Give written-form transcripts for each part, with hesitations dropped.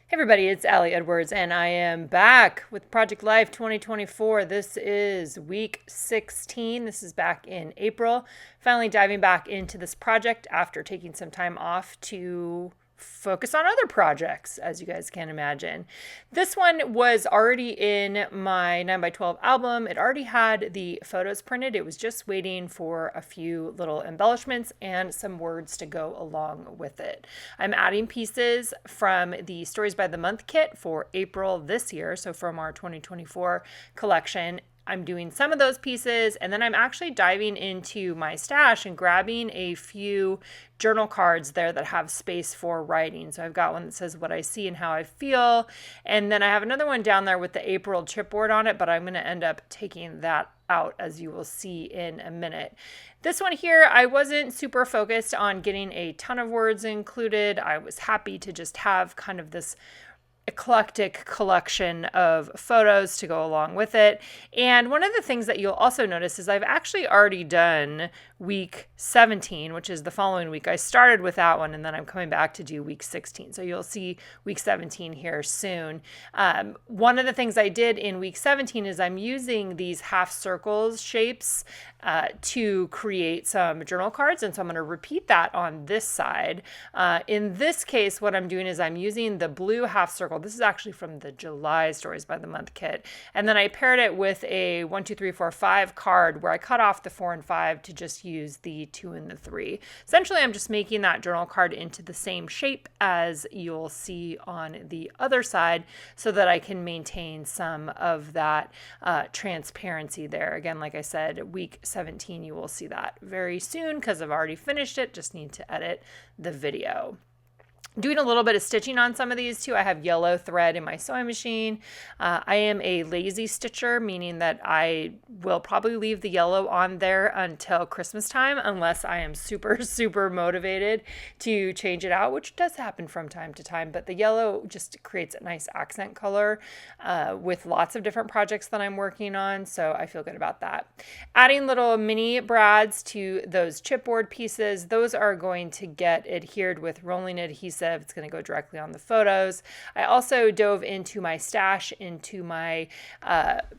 Hey everybody, it's Allie Edwards, and I am back with Project Life 2024. This is week 16. This is back in April. Finally diving back into this project after taking some time off to focus on other projects, as you guys can imagine. This one was already in my 9x12 album. It already had the photos printed. It was just waiting for a few little embellishments and some words to go along with it. I'm adding pieces from the Stories by the Month kit for April this year, so from our 2024 collection. I'm doing some of those pieces, and then I'm actually diving into my stash and grabbing a few journal cards there that have space for writing. So I've got one that says what I see and how I feel, and then I have another one down there with the April chipboard on it, but I'm going to end up taking that out, as you will see in a minute. This one here, I wasn't super focused on getting a ton of words included. I was happy to just have kind of this eclectic collection of photos to go along with it. And one of the things that you'll also notice is I've actually already done week 17, which is the following week. I started with that one, and then I'm coming back to do week 16. So you'll see week 17 here soon. One of the things I did in week 17 is I'm using these half circles shapes to create some journal cards. And so I'm going to repeat that on this side. In this case, what I'm doing is I'm using the blue half circle. This is actually from the July Stories by the Month kit. And then I paired it with a 1, 2, 3, 4, 5 card where I cut off the 4 and 5 to just use the 2 and the 3. Essentially, I'm just making that journal card into the same shape as you'll see on the other side so that I can maintain some of that transparency there. Again, like I said, week 17, you will see that very soon because I've already finished it. Just need to edit the video. Doing a little bit of stitching on some of these too. I have yellow thread in my sewing machine. I am a lazy stitcher, meaning that I will probably leave the yellow on there until Christmas time unless I am super, super motivated to change it out, which does happen from time to time. But the yellow just creates a nice accent color with lots of different projects that I'm working on, so I feel good about that. Adding little mini brads to those chipboard pieces. Those are going to get adhered with rolling adhesive. It's going to go directly on the photos. I also dove into my stash, into my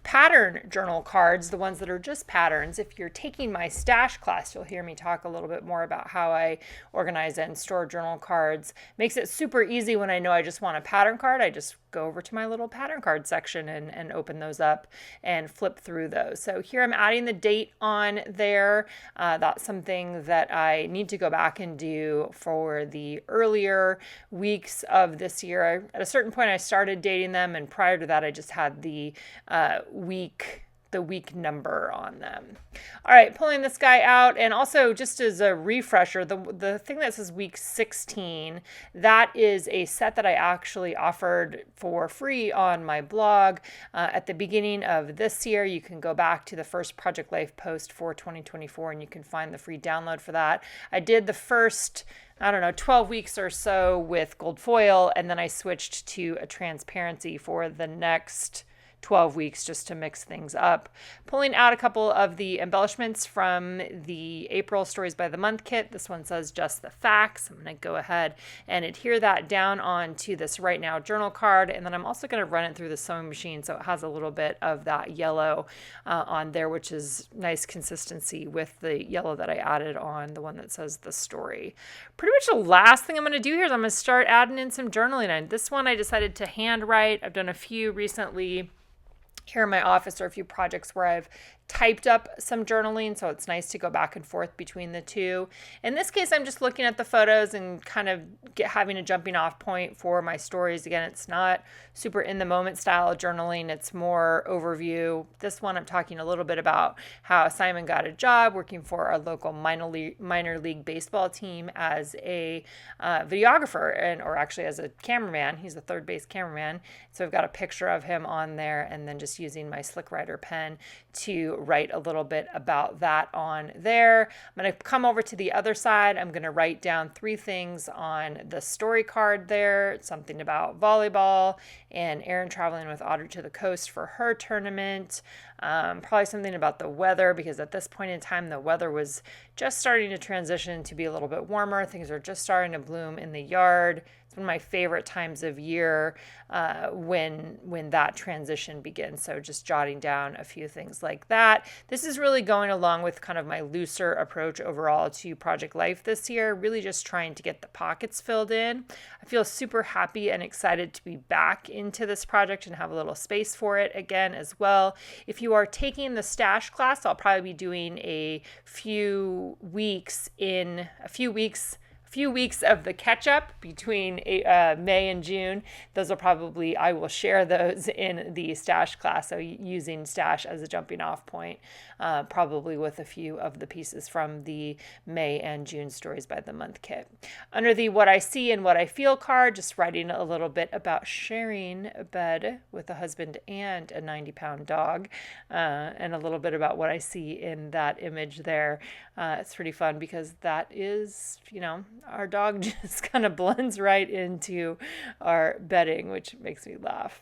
pattern journal cards, the ones that are just patterns. If you're taking my stash class, you'll hear me talk a little bit more about how I organize and store journal cards. Makes it super easy when I know I just want a pattern card. I just go over to my little pattern card section and open those up and flip through those. So here I'm adding the date on there. That's something that I need to go back and do for the earlier weeks of this year. At a certain point, I started dating them, and prior to that, I just had the week number on them. All right, pulling this guy out, and also just as a refresher, the thing that says week 16, that is a set that I actually offered for free on my blog at the beginning of this year. You can go back to the first Project Life post for 2024, and you can find the free download for that. I did the first 12 weeks or so with gold foil, and then I switched to a transparency for the next 12 weeks just to mix things up. Pulling out a couple of the embellishments from the April Stories by the Month kit. This one says just the facts. I'm going to go ahead and adhere that down onto this Right Now journal card, and then I'm also going to run it through the sewing machine so it has a little bit of that yellow on there, which is nice consistency with the yellow that I added on the one that says the story. Pretty much the last thing I'm going to do here is I'm going to start adding in some journaling. And this one I decided to hand write. I've done a few recently here in my office, or a few projects where I've typed up some journaling, so it's nice to go back and forth between the two. In this case, I'm just looking at the photos and kind of having a jumping off point for my stories. Again, it's not super in the moment style of journaling. It's more overview. This one, I'm talking a little bit about how Simon got a job working for our local minor league baseball team as a videographer, or actually as a cameraman. He's the third base cameraman. So I've got a picture of him on there, and then just using my Slick Writer pen to write a little bit about that on there. I'm going to come over to the other side. I'm going to write down 3 things on the story card there. Something about volleyball and Erin traveling with Audrey to the coast for her tournament. Probably something about the weather, because at this point in time, the weather was just starting to transition to be a little bit warmer. Things are just starting to bloom in the yard. It's one of my favorite times of year when that transition begins. So just jotting down a few things like that. This is really going along with kind of my looser approach overall to Project Life this year, really just trying to get the pockets filled in. I feel super happy and excited to be back into this project and have a little space for it again as well. If you are taking the stash class, I'll probably be doing a few weeks of the catch up between May and June. Those will probably, I will share those in the stash class. So using stash as a jumping off point, probably with a few of the pieces from the May and June Stories by the Month kit. Under the What I See and What I Feel card, just writing a little bit about sharing a bed with a husband and a 90-pound dog, and a little bit about what I see in that image there. It's pretty fun because that is, our dog just kind of blends right into our bedding, which makes me laugh.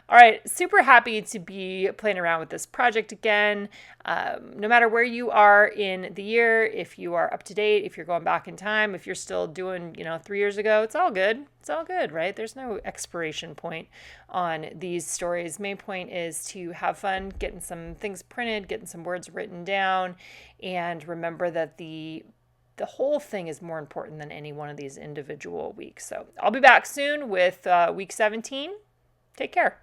All right, super happy to be playing around with this project again. No matter where you are in the year, if you are up to date, if you're going back in time, if you're still doing, 3 years ago, it's all good. It's all good, right? There's no expiration point on these stories. Main point is to have fun, getting some things printed, getting some words written down, and remember that the whole thing is more important than any one of these individual weeks. So I'll be back soon with week 17. Take care.